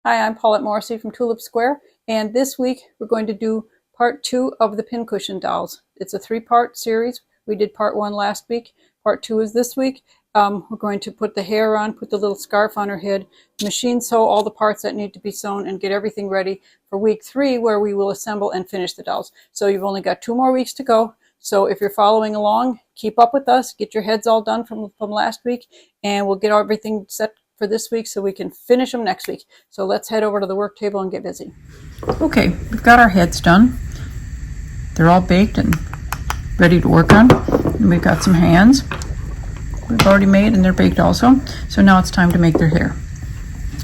Hi, I'm Paulette Morrissey from Tulip Square, and this week we're going to do part 2 of the Pincushion dolls. It's a 3-part series. We did part 1 last week. Part 2 is this week. We're going to put the hair on, put the little scarf on her head, machine sew all the parts that need to be sewn, and get everything ready for week 3, where we will assemble and finish the dolls. So you've only got 2 more weeks to go. So if you're following along, keep up with us, get your heads all done from last week, and we'll get everything set for this week so we can finish them next week. So let's head over to the work table and get busy. Okay, we've got our heads done. They're all baked and ready to work on. And we've got some hands we've already made, and they're baked also. So now it's time to make their hair.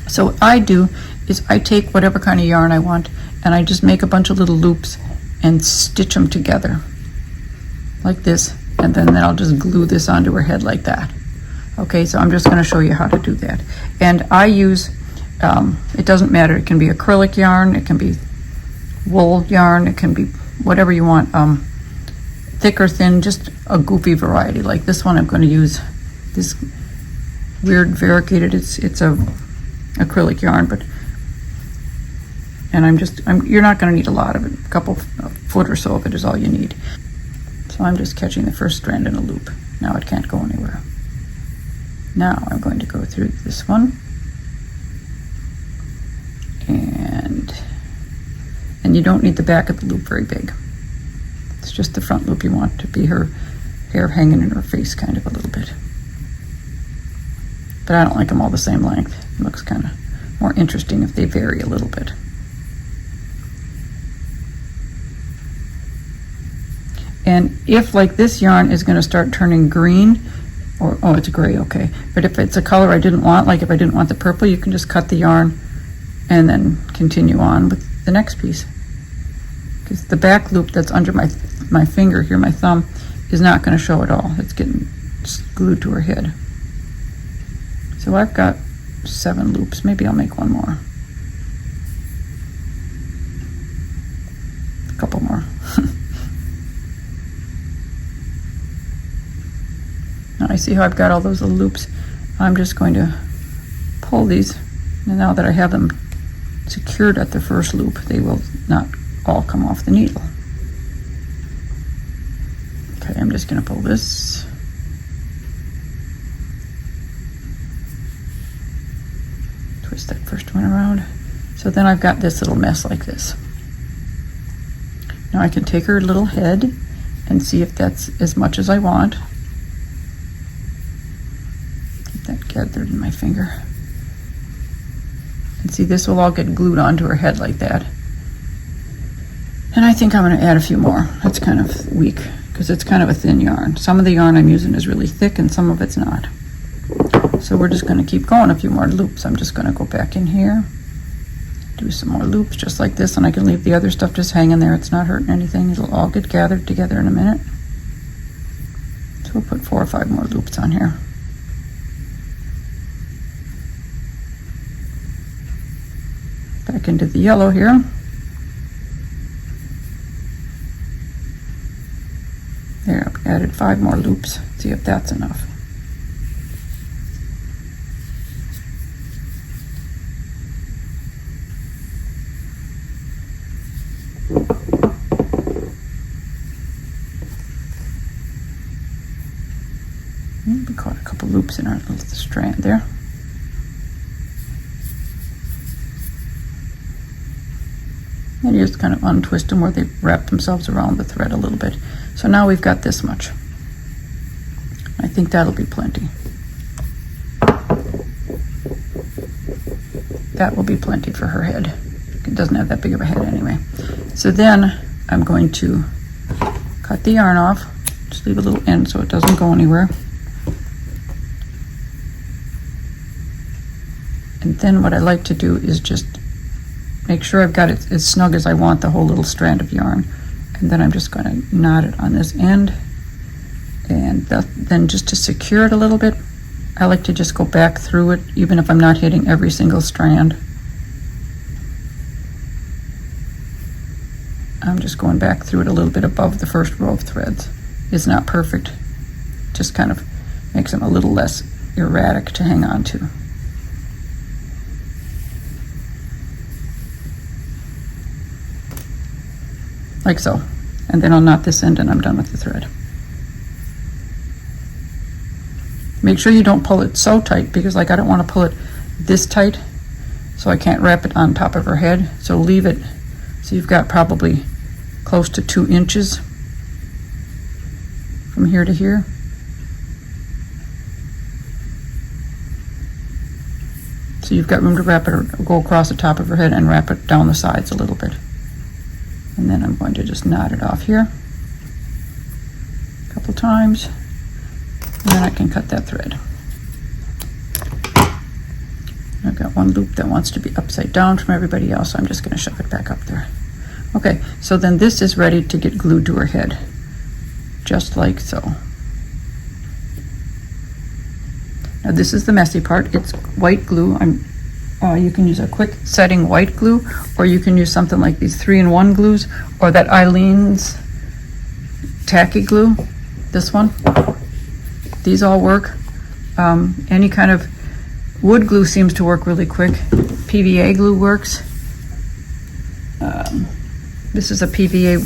So what I do is I take whatever kind of yarn I want, and I just make a bunch of little loops and stitch them together like this, and then I'll just glue this onto her head like that. Okay, so I'm just going to show you how to do that. And I use, it doesn't matter, it can be acrylic yarn, it can be wool yarn, it can be whatever you want, thick or thin, just a goofy variety. Like this one, I'm going to use this weird variegated, it's a acrylic yarn, but, and you're not going to need a lot of it, a couple foot or so of it is all you need. So I'm just catching the first strand in a loop. Now it can't go anywhere. Now I'm going to go through this one, and you don't need the back of the loop very big. It's just the front loop you want to be her hair hanging in her face kind of a little bit. But I don't like them all the same length. It looks kind of more interesting if they vary a little bit. And if, like, this yarn is going to start turning green, or, oh, it's gray, okay. But if it's a color I didn't want, like if I didn't want the purple, you can just cut the yarn and then continue on with the next piece. Because the back loop that's under my finger here, my thumb, is not going to show at all. It's getting glued to her head. So I've got 7 loops. Maybe I'll make one more. A couple more. Now I see how I've got all those little loops. I'm just going to pull these, and now that I have them secured at the first loop, they will not all come off the needle. Okay, I'm just going to pull this. Twist that first one around. So then I've got this little mess like this. Now I can take her little head and see if that's as much as I want. That gathered in my finger. And see, this will all get glued onto her head like that. And I think I'm going to add a few more. That's kind of weak because it's kind of a thin yarn. Some of the yarn I'm using is really thick and some of it's not. So we're just going to keep going a few more loops. I'm just going to go back in here, do some more loops just like this, and I can leave the other stuff just hanging there. It's not hurting anything. It'll all get gathered together in a minute. So we'll put 4 or 5 more loops on here. Back into the yellow here. There, I've added 5 more loops. See if that's enough. We caught a couple loops in our little strand there. And you just kind of untwist them where they wrap themselves around the thread a little bit. So now we've got this much. I think that'll be plenty. That will be plenty for her head. It doesn't have that big of a head anyway. So then I'm going to cut the yarn off. Just leave a little end so it doesn't go anywhere. And then what I like to do is just make sure I've got it as snug as I want the whole little strand of yarn. And then I'm just going to knot it on this end. And then just to secure it a little bit, I like to just go back through it, even if I'm not hitting every single strand. I'm just going back through it a little bit above the first row of threads. is not perfect. Just kind of makes them a little less erratic to hang on to. Like so. And then I'll knot this end and I'm done with the thread. Make sure you don't pull it so tight, because like I don't want to pull it this tight, so I can't wrap it on top of her head. So leave it so you've got probably close to 2 inches from here to here. So you've got room to wrap it, go across the top of her head and wrap it down the sides a little bit. And then I'm going to just knot it off here a couple times, and then I can cut that thread. I've got one loop that wants to be upside down from everybody else, so I'm just going to shove it back up there. Okay, so then this is ready to get glued to her head, just like so. Now this is the messy part. It's white glue. You can use a quick setting white glue, or you can use something like these 3-in-1 glues, or that Eileen's tacky glue, this one. These all work. Any kind of wood glue seems to work really quick. PVA glue works. This is a PVA,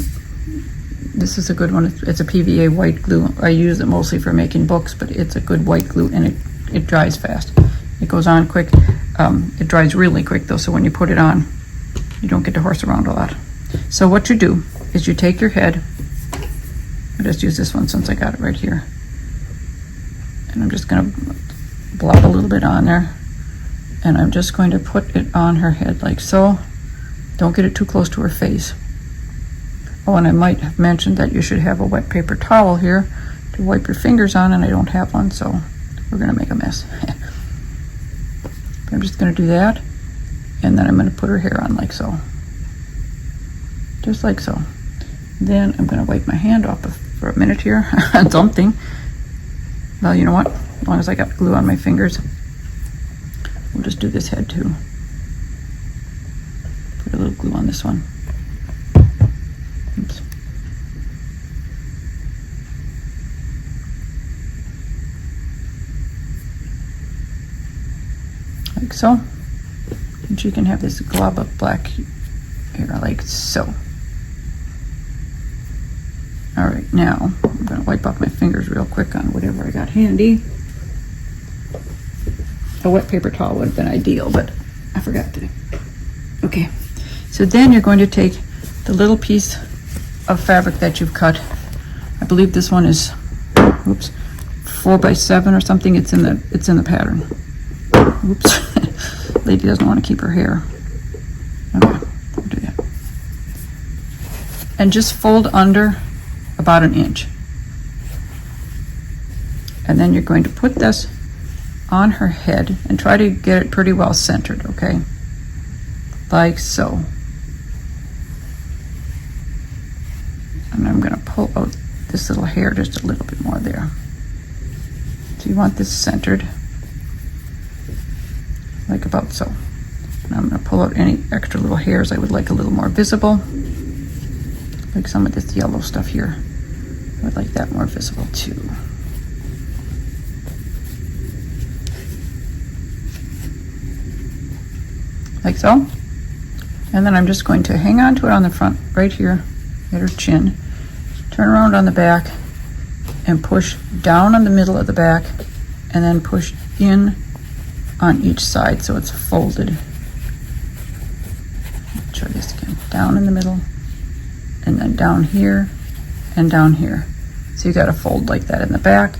this is a good one. It's a PVA white glue. I use it mostly for making books, but it's a good white glue, and it dries fast. It goes on quick. It dries really quick though, so when you put it on, you don't get to horse around a lot. So what you do is you take your head, I just use this one since I got it right here, and I'm just going to blob a little bit on there, and I'm just going to put it on her head like so. Don't get it too close to her face. Oh, and I might have mentioned that you should have a wet paper towel here to wipe your fingers on, and I don't have one, so we're going to make a mess. I'm just going to do that, and then I'm going to put her hair on like so. Just like so. Then I'm going to wipe my hand off for a minute here on something. Well, you know what? As long as I got glue on my fingers, we'll just do this head too. Put a little glue on this one. Oops. Like so. And she can have this glob of black hair like so. All right, now I'm going to wipe off my fingers real quick on whatever I got handy. A wet paper towel would have been ideal, but I forgot to. Okay, so then you're going to take the little piece of fabric that you've cut. I believe this one is, oops, 4x7 or something. It's in the pattern. Oops, lady doesn't want to keep her hair. Okay, we'll do that. And just fold under about 1 inch. And then you're going to put this on her head and try to get it pretty well centered, okay? Like so. And I'm going to pull out this little hair just a little bit more there. So you want this centered, like about so. And I'm going to pull out any extra little hairs I would like a little more visible, like some of this yellow stuff here. I would like that more visible too. Like so. And then I'm just going to hang on to it on the front right here at her chin, turn around on the back, and push down on the middle of the back, and then push in on each side so it's folded. Try this again. Down in the middle, and then down here, and down here. So you got to fold like that in the back,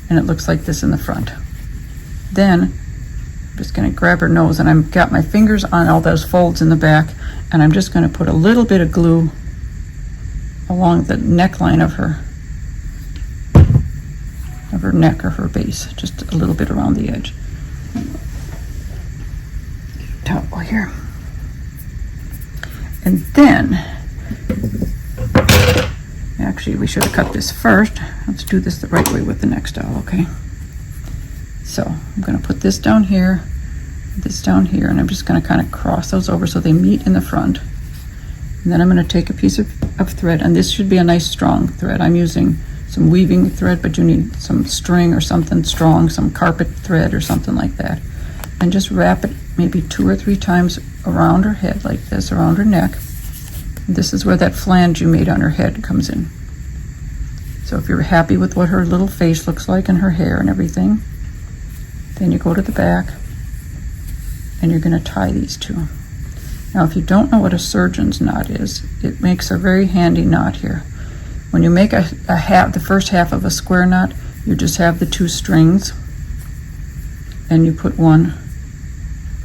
and it looks like this in the front. Then I'm just going to grab her nose, and I've got my fingers on all those folds in the back, and I'm just going to put a little bit of glue along the neckline of her neck or her base, just a little bit around the edge. Towel here. And then, actually we should have cut this first. Let's do this the right way with the next dowel, okay? So I'm going to put this down here, and I'm just going to kind of cross those over so they meet in the front. And then I'm going to take a piece of thread, and this should be a nice strong thread. I'm using some weaving thread, but you need some string or something strong, some carpet thread or something like that. And just wrap it maybe 2 or 3 times around her head like this, around her neck. This is where that flange you made on her head comes in. So if you're happy with what her little face looks like and her hair and everything, then you go to the back and you're going to tie these two. Now if you don't know what a surgeon's knot is, it makes a very handy knot here. When you make a half, the first half of a square knot, you just have the 2 strings and you put one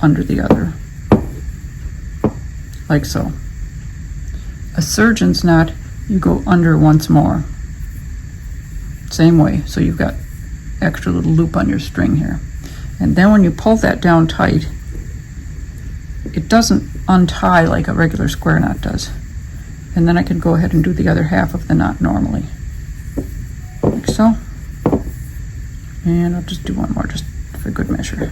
under the other, like so. A surgeon's knot, you go under once more. Same way, so you've got extra little loop on your string here. And then when you pull that down tight, it doesn't untie like a regular square knot does. And then I can go ahead and do the other half of the knot normally, like so. And I'll just do one more just for good measure.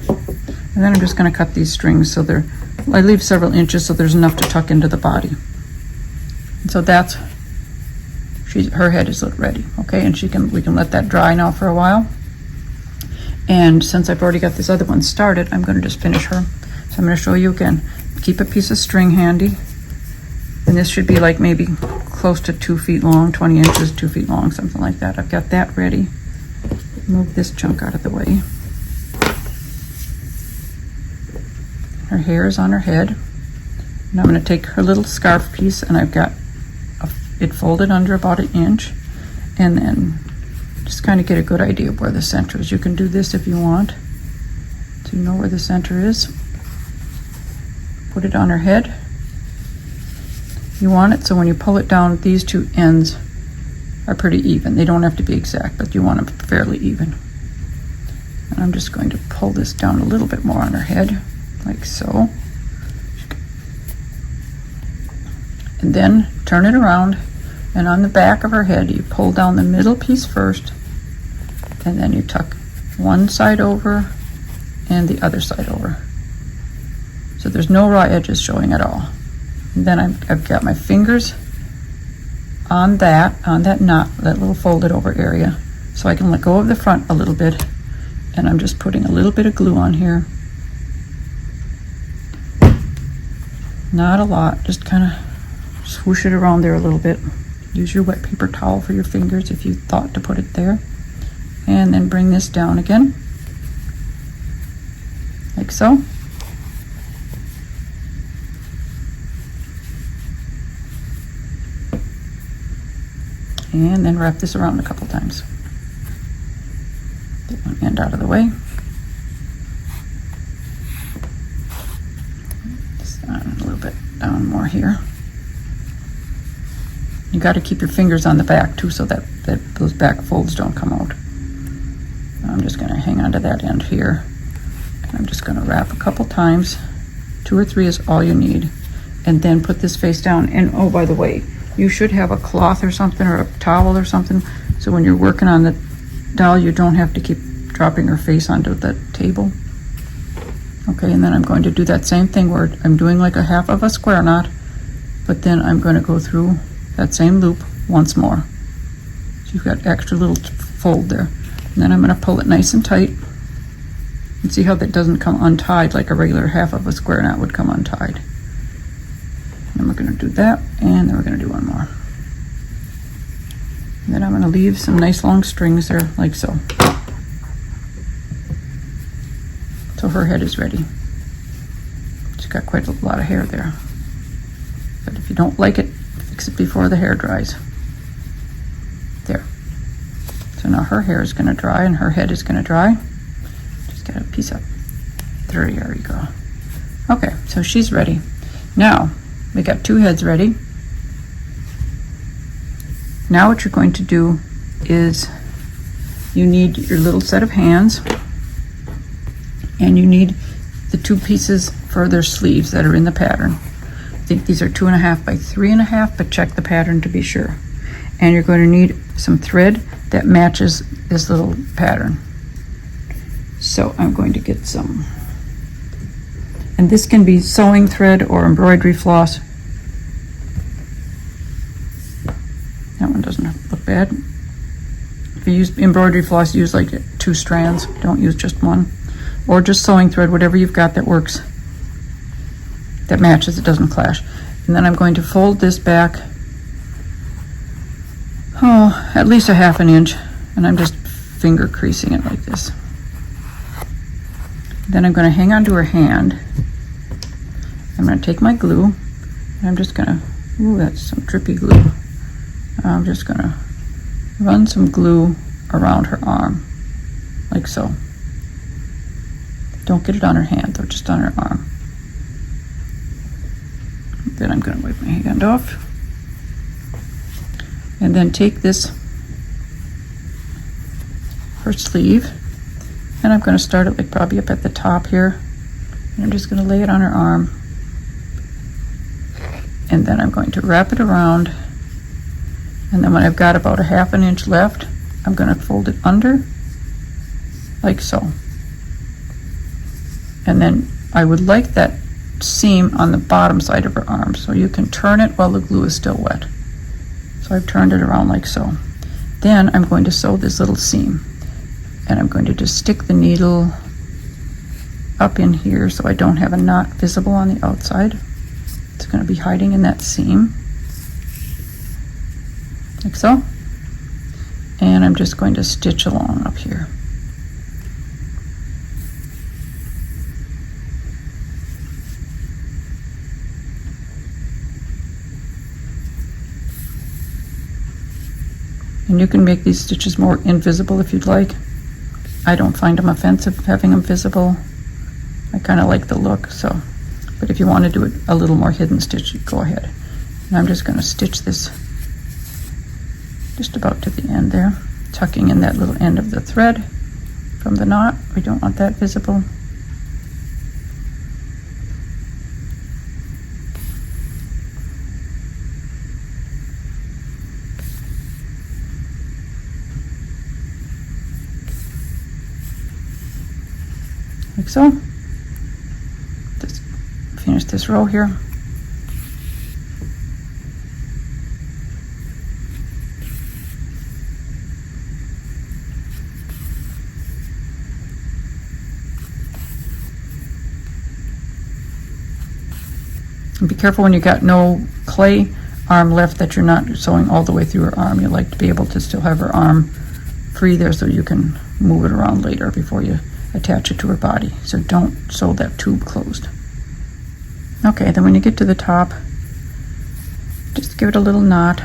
And then I'm just going to cut these strings so I leave several inches so there's enough to tuck into the body. And so that's, her head is ready, okay? And we can let that dry now for a while. And since I've already got this other one started, I'm going to just finish her. So I'm going to show you again. Keep a piece of string handy. And this should be like maybe close to 2 feet long, 20 inches, 2 feet long, something like that. I've got that ready. Move this chunk out of the way. Her hair is on her head. And I'm going to take her little scarf piece, and I've got it folded under about 1 inch, and then just kind of get a good idea of where the center is. You can do this if you want, so you know where the center is. Put it on her head. You want it so when you pull it down, these 2 ends are pretty even. They don't have to be exact, but you want them fairly even. And I'm just going to pull this down a little bit more on her head, like so. And then turn it around, and on the back of her head you pull down the middle piece first, and then you tuck one side over and the other side over, so there's no raw edges showing at all. And then I've got my fingers on that knot, that little folded over area, so I can let go of the front a little bit, and I'm just putting a little bit of glue on here. Not a lot, just kind of swoosh it around there a little bit. Use your wet paper towel for your fingers if you thought to put it there. And then bring this down again, like so. And then wrap this around a couple times. Get one end out of the way. Just a little bit down more here. You got to keep your fingers on the back too, so that those back folds don't come out. I'm just going to hang on to that end here, and I'm just going to wrap a couple times. 2 or 3 is all you need, and then put this face down. And oh, by the way, you should have a cloth or something, or a towel or something, so when you're working on the doll, you don't have to keep dropping her face onto the table. Okay, and then I'm going to do that same thing where I'm doing like a half of a square knot, but then I'm going to go through that same loop once more. So you've got extra little fold there. And then I'm going to pull it nice and tight. And see how that doesn't come untied like a regular half of a square knot would come untied. And we're going to do that, and then we're going to do one more. And then I'm going to leave some nice long strings there, like so. So her head is ready. She's got quite a lot of hair there. But if you don't like it, fix it before the hair dries. There. So now her hair is going to dry and her head is going to dry. Just get a piece up. There you go. Okay, so she's ready. Now, we got 2 heads ready. Now what you're going to do is you need your little set of hands, and you need the 2 pieces for their sleeves that are in the pattern. I think these are 2.5 by 3.5, but check the pattern to be sure. And you're going to need some thread that matches this little pattern. So I'm going to get some, and this can be sewing thread or embroidery floss. That one doesn't look bad. If you use embroidery floss, use like 2 strands. Don't use just one. Or just sewing thread, whatever you've got that works, that matches, it doesn't clash. And then I'm going to fold this back, at least a 1/2 inch, and I'm just finger creasing it like this. Then I'm going to hang onto her hand. I'm going to take my glue, and I'm just going to, ooh, that's some drippy glue. I'm just going to run some glue around her arm, like so. Don't get it on her hand though, just on her arm. Then I'm going to wipe my hand off. And then take this, her sleeve, and I'm going to start it like probably up at the top here. And I'm just going to lay it on her arm. And then I'm going to wrap it around. And then when I've got about a 1/2 inch left, I'm going to fold it under, like so. And then I would like that seam on the bottom side of her arm, so you can turn it while the glue is still wet. So I've turned it around like so. Then I'm going to sew this little seam, and I'm going to just stick the needle up in here so I don't have a knot visible on the outside. It's going to be hiding in that seam, like so. And I'm just going to stitch along up here. And you can make these stitches more invisible if you'd like. I don't find them offensive having them visible. I kind of like the look, so. But if you want to do it a little more hidden stitch, go ahead. And I'm just going to stitch this just about to the end there, tucking in that little end of the thread from the knot. We don't want that visible. Like so. Just finish this row here. And be careful when you got no clay arm left that you're not sewing all the way through her arm. You like to be able to still have her arm free there so you can move it around later before you attach it to her body. So don't sew that tube closed. Okay, then when you get to the top, just give it a little knot,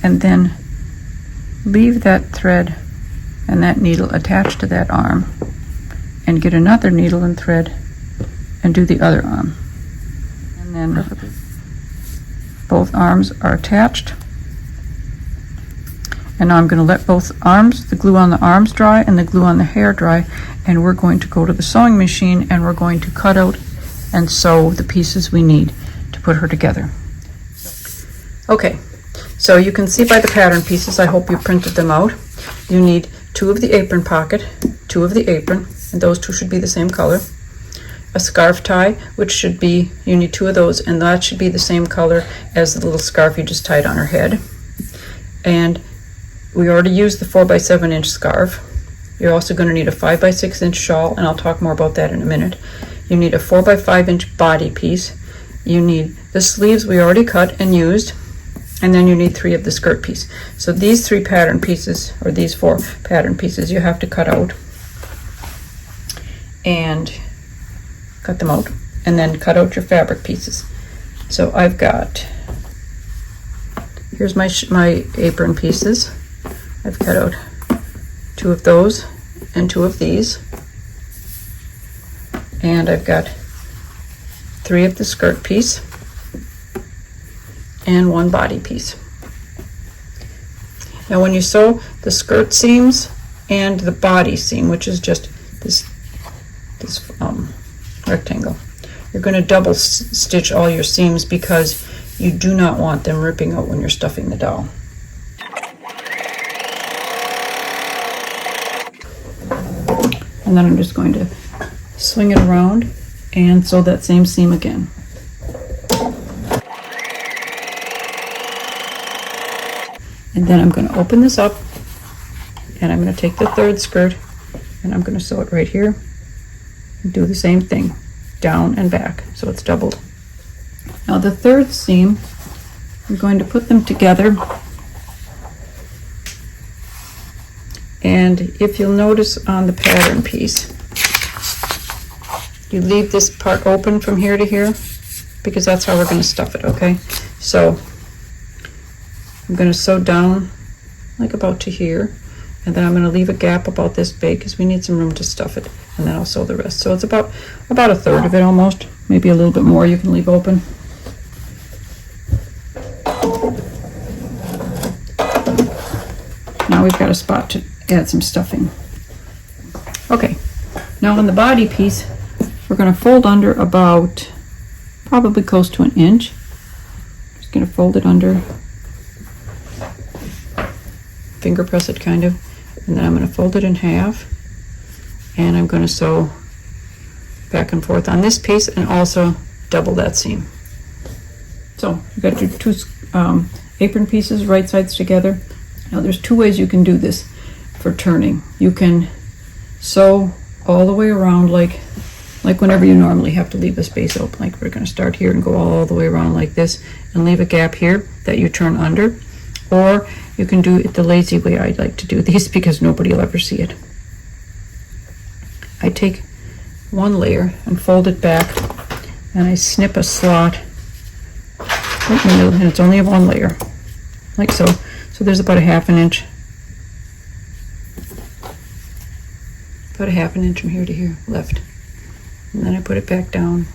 and then leave that thread and that needle attached to that arm, and get another needle and thread and do the other arm. And then both arms are attached. And now I'm going to let both arms, the glue on the arms dry and the glue on the hair dry, and we're going to go to the sewing machine and we're going to cut out and sew the pieces we need to put her together. Okay, so you can see by the pattern pieces, I hope you printed them out. You need 2 of the apron pocket, 2 of the apron, and those 2 should be the same color. A scarf tie, which should be, you need 2 of those, and that should be the same color as the little scarf you just tied on her head. And we already used the 4x7 inch scarf. You're also going to need a 5x6 inch shawl, and I'll talk more about that in a minute. You need a 4x5 inch body piece. You need the sleeves we already cut and used, and then you need 3 of the skirt piece. So these 3 pattern pieces, or these 4 pattern pieces, you have to cut out and cut them out, and then cut out your fabric pieces. So I've got, here's my apron pieces. I've cut out 2 of those and 2 of these, and I've got 3 of the skirt piece and 1 body piece. Now when you sew the skirt seams and the body seam, which is just this rectangle, you're going to double stitch all your seams because you do not want them ripping out when you're stuffing the doll. And then I'm just going to swing it around and sew that same seam again. And then I'm going to open this up, and I'm going to take the third skirt and I'm going to sew it right here and do the same thing, down and back, so it's doubled. Now the third seam, I'm going to put them together, and if you'll notice on the pattern piece, you leave this part open from here to here because that's how we're going to stuff it, okay? So I'm going to sew down like about to here, and then I'm going to leave a gap about this big because we need some room to stuff it, and then I'll sew the rest. So it's about a third of it almost, maybe a little bit more you can leave open. Now we've got a spot to add some stuffing. Okay, now on the body piece, we're going to fold under about probably close to 1 inch. Just going to fold it under, finger press it kind of, and then I'm going to fold it in half, and I'm going to sew back and forth on this piece and also double that seam. So you've got your two apron pieces, right sides together. Now there's two ways you can do this for turning. You can sew all the way around like whenever you normally have to leave a space open, like we're going to start here and go all the way around like this and leave a gap here that you turn under, or you can do it the lazy way I like to do these because nobody will ever see it. I take one layer and fold it back, and I snip a slot right in the middle, and it's only of one layer, like so. So there's about a half an inch from here to here left. And then I put it back down,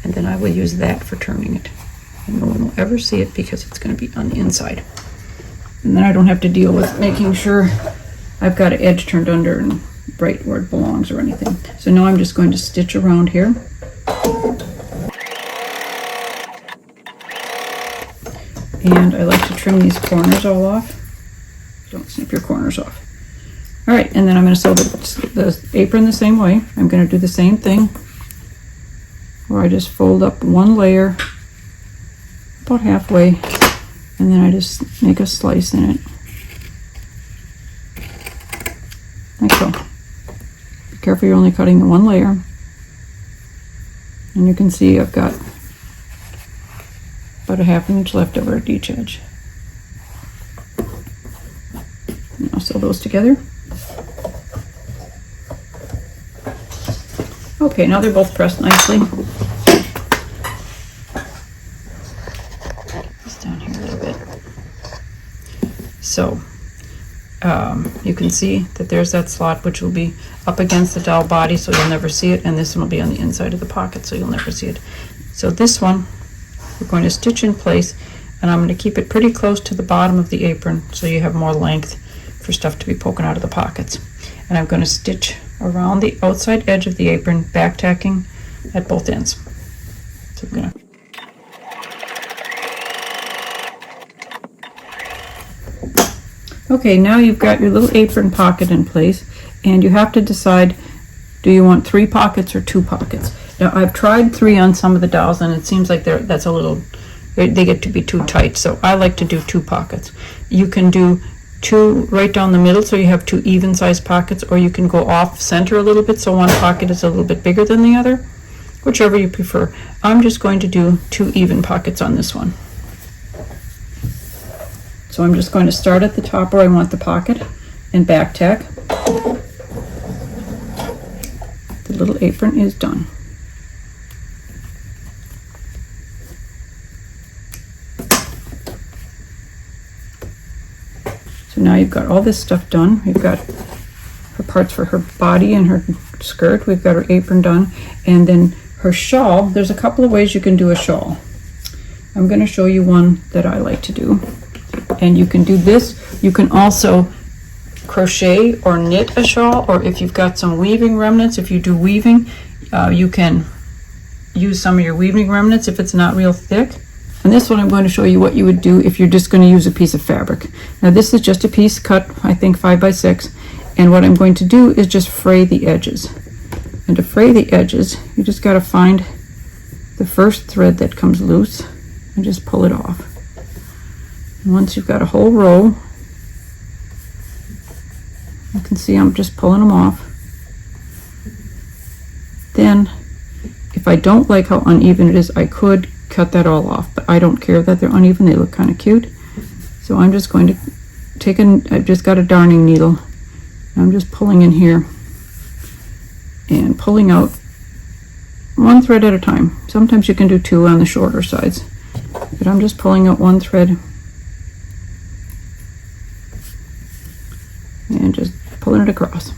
and then I will use that for turning it. And no one will ever see it because it's going to be on the inside. And then I don't have to deal with making sure I've got an edge turned under and right where it belongs or anything. So now I'm just going to stitch around here. And I like to trim these corners all off. Don't snip your corners off. All right, and then I'm going to sew the apron the same way. I'm going to do the same thing where I just fold up one layer about halfway, and then I just make a slice in it, like so. Be careful you're only cutting the one layer. And you can see I've got about a half an inch left over at each edge. And I'll sew those together. Okay, now they're both pressed nicely. Just down here a little bit. So you can see that there's that slot which will be up against the doll body, so you'll never see it, and this one will be on the inside of the pocket, so you'll never see it. So this one we're going to stitch in place, and I'm going to keep it pretty close to the bottom of the apron so you have more length for stuff to be poking out of the pockets. And I'm going to stitch around the outside edge of the apron, back tacking at both ends. So I'm going to Okay, now you've got your little apron pocket in place, and you have to decide, do you want 3 pockets or 2 pockets? Now I've tried 3 on some of the dolls, and it seems like that's a little, they get to be too tight, so I like to do 2 pockets. You can do 2 right down the middle, so you have 2 even sized pockets, or you can go off center a little bit so one pocket is a little bit bigger than the other, whichever you prefer. I'm just going to do 2 even pockets on this one. So I'm just going to start at the top where I want the pocket and back tack. The little apron is done. So now you've got all this stuff done. We've got her parts for her body and her skirt. We've got her apron done. And then her shawl, there's a couple of ways you can do a shawl. I'm going to show you one that I like to do. And you can do this. You can also crochet or knit a shawl, or if you've got some weaving remnants, if you do weaving, you can use some of your weaving remnants if it's not real thick. And this one I'm going to show you what you would do if you're just going to use a piece of fabric. Now this is just a piece cut, I think 5 by 6, and what I'm going to do is just fray the edges. And to fray the edges, you just got to find the first thread that comes loose and just pull it off. Once you've got a whole row, you can see I'm just pulling them off. Then, if I don't like how uneven it is, I could cut that all off, but I don't care that they're uneven. They look kind of cute. So I'm just going to take I've just got a darning needle. I'm just pulling in here and pulling out one thread at a time. Sometimes you can do two on the shorter sides, but I'm just pulling out one thread and just pulling it across.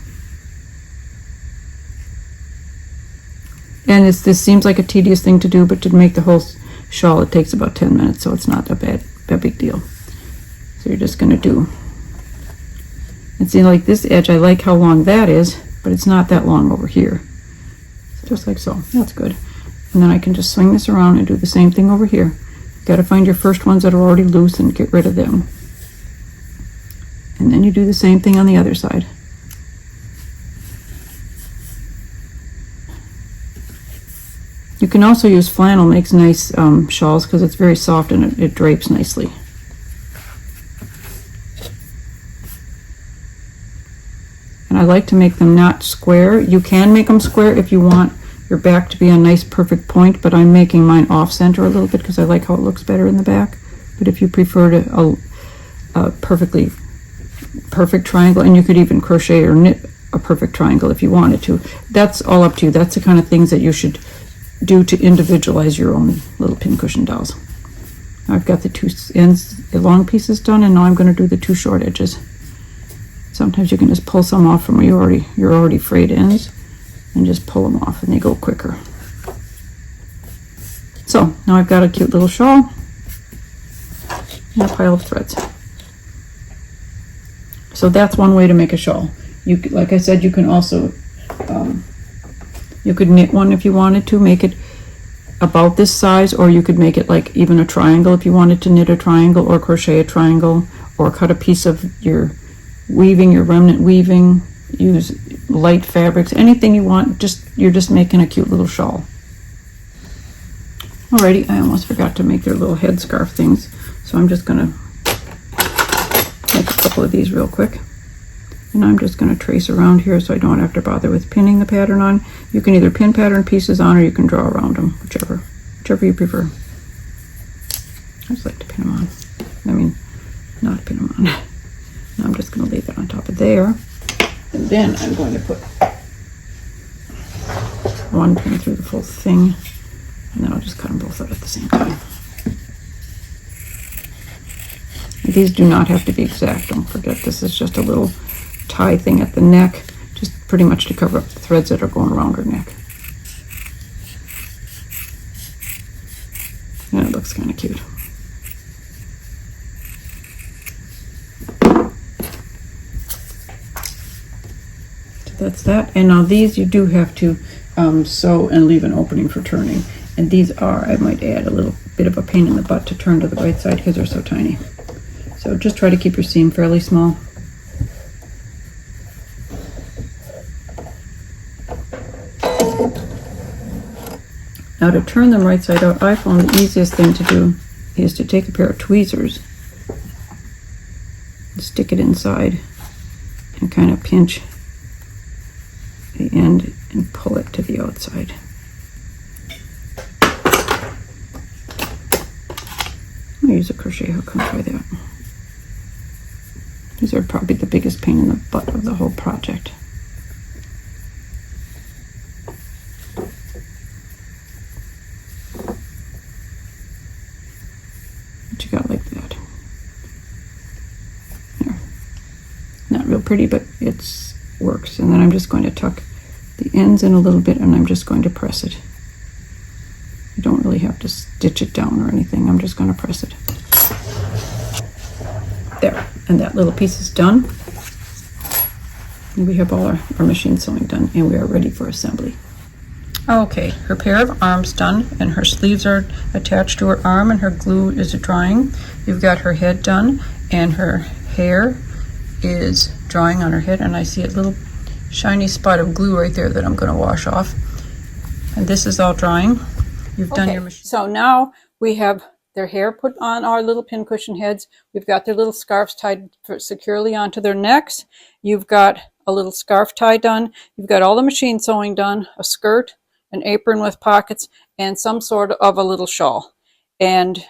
And this seems like a tedious thing to do, but to make the whole shawl it takes about 10 minutes, so it's not a big deal. So you're just going to do, and see, like this edge, I like how long that is, but it's not that long over here. So just like so. That's good. And then I can just swing this around and do the same thing over here. You got to find your first ones that are already loose and get rid of them. And then you do the same thing on the other side. You can also use flannel, makes nice shawls because it's very soft and it drapes nicely. And I like to make them not square. You can make them square if you want your back to be a nice perfect point, but I'm making mine off center a little bit because I like how it looks better in the back. But if you prefer a perfect triangle, and you could even crochet or knit a perfect triangle if you wanted to, that's all up to you. That's the kind of things that you should do to individualize your own little pincushion dolls. I've got the two ends, the long pieces done, and now I'm going to do the two short edges. Sometimes you can just pull some off from your already frayed ends and just pull them off, and they go quicker. So now I've got a cute little shawl and a pile of threads. So that's one way to make a shawl. Like I said, you can also you could knit one if you wanted to, make it about this size, or you could make it like even a triangle if you wanted to knit a triangle or crochet a triangle, or cut a piece of your weaving, your remnant weaving, use light fabrics, anything you want. You're just making a cute little shawl. Alrighty, I almost forgot to make their little headscarf things, so I'm just gonna make a couple of these real quick. And I'm just going to trace around here so I don't have to bother with pinning the pattern on. You can either pin pattern pieces on, or you can draw around them, whichever you prefer. I just like to pin them on. I mean, not pin them on. Now I'm just going to leave it on top of there. And then I'm going to put one pin through the full thing, and then I'll just cut them both out at the same time. And these do not have to be exact, don't forget. This is just a little tie thing at the neck, just pretty much to cover up the threads that are going around her neck. And it looks kind of cute. So that's that. And now these you do have to sew and leave an opening for turning. And these are, I might add, a little bit of a pain in the butt to turn to the right side because they're so tiny. So just try to keep your seam fairly small. Now to turn them right side out, I found the easiest thing to do is to take a pair of tweezers and stick it inside and kind of pinch the end and pull it to the outside. I'll use a crochet hook and try that. These are probably the biggest pain in the butt of the whole project. You got like that. There. Not real pretty, but it works. And then I'm just going to tuck the ends in a little bit, and I'm just going to press it. You don't really have to stitch it down or anything. I'm just going to press it. There. And that little piece is done. And we have all our machine sewing done, and we are ready for assembly. Okay, her pair of arms done, and her sleeves are attached to her arm, and her glue is drying. You've got her head done, and her hair is drying on her head, and I see a little shiny spot of glue right there that I'm going to wash off. And this is all drying. You've done your machine. So now we have their hair put on our little pincushion heads. We've got their little scarves tied securely onto their necks. You've got a little scarf tie done. You've got all the machine sewing done, a skirt, an apron with pockets, and some sort of a little shawl. And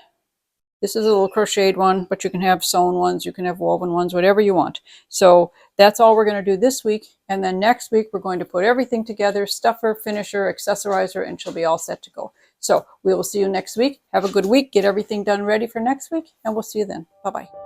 this is a little crocheted one, but you can have sewn ones, you can have woven ones, whatever you want. So that's all we're going to do this week. And then next week, we're going to put everything together, stuff her, finish her, accessorize her, and she'll be all set to go. So we will see you next week. Have a good week. Get everything done ready for next week, and we'll see you then. Bye-bye.